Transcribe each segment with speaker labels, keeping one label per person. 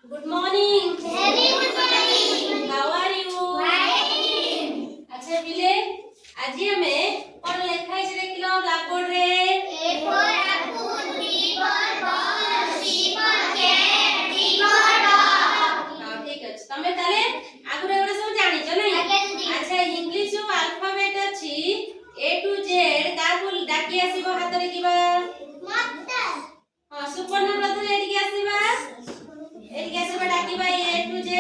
Speaker 1: Good morning.
Speaker 2: Very good morning.
Speaker 1: How are you?
Speaker 2: Fine.
Speaker 1: अच्छा पिले आज हमें कौन लिखा है देखिलो ब्लैक बोर्ड रे
Speaker 2: A for apple, B for ball, C for cat, D for dog.
Speaker 1: हां ठीक है तमे ताले आगुरे एवडा सब जानि छ नै अच्छा इंग्लिश जो अल्फाबेट अछि A to Z काबुल डाकी आसीबो हातरे किबा
Speaker 2: मत
Speaker 1: हां सुपर्ण प्रथम एडी के आसीबा एडी के आसीबा डाकी बा A to Z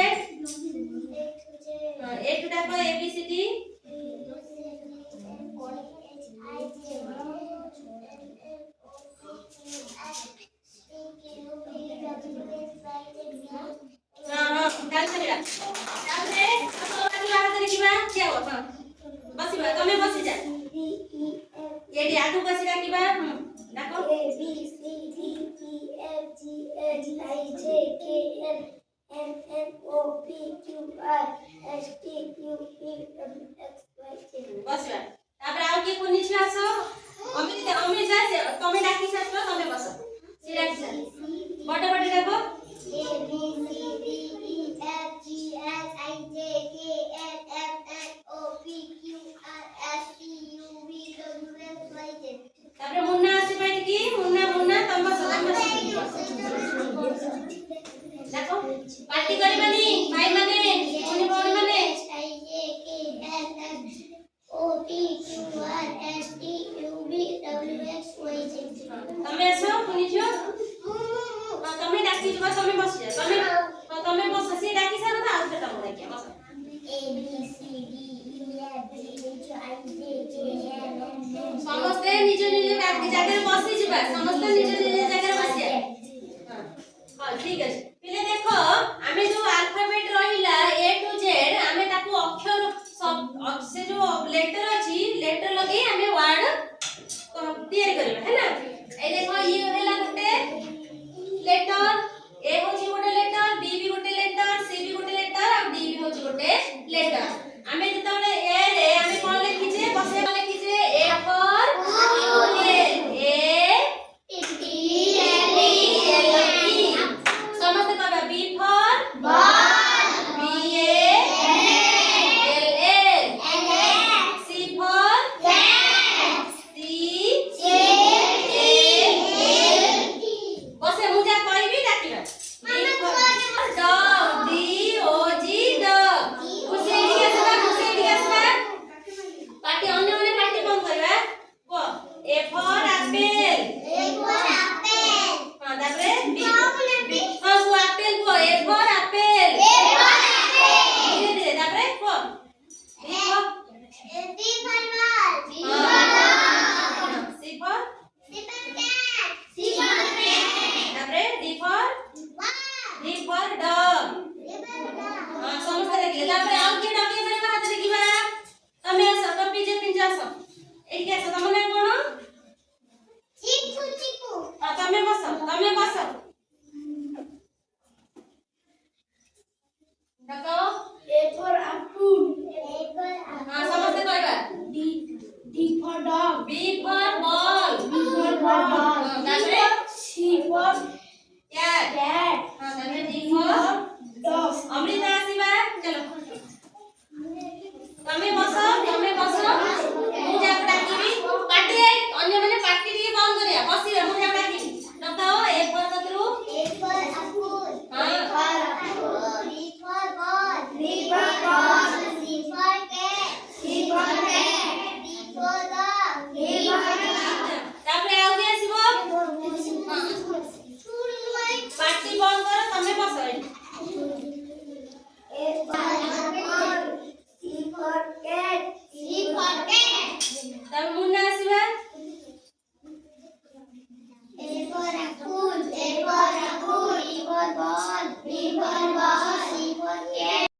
Speaker 1: हां A to डाको A B C D हां डाल छबिरा ताପରେ आपण हातरे किबा क्या हो हां बसिबा तमे बसि जा एडी आगु बसि डाकिबा डाको
Speaker 2: A B C D E F G H I J K L M N O P Q R S T U V W X Y Z.
Speaker 1: बसिबा तापर आउ के कोनी छ आसो अमे जा तमे डाकी छात्र तमे बस सी डाकी छ बडे बडे डाको
Speaker 2: A B C D E F G H I J K L M N O P Q R S T U V W X Y Z.
Speaker 1: तापर मुन्ना आसी पाइट की मुन्ना मुन्ना तम बस डाको पार्टी करबानी भाई माने कोनी बड माने
Speaker 2: I J K L M O P Q R S T U V W X Y Z.
Speaker 1: तमे आसो कोनी छ तमे डाकी जबा तमे बस जा तमे बस सी डाकी सारा त आउ तम डाकी बस
Speaker 2: A B C D E F G H I J K L M N
Speaker 1: समस्त निज निज डाकी जगह बसि जबा समस्त निज निज जगह बसिया हां ठीक है पिले देखो आमे जो अल्फाबेट रहिला A to Z आमे ताकू अक्षर सब से जो लेटर अछि लेटर लगे आमे वर्ड तैयार करबा है ना ए देखो ये होला गोटे लेटर A होची गोटे लेटर B भी गोटे लेटर C भी गोटे लेटर और D भी होची गोटे लेटर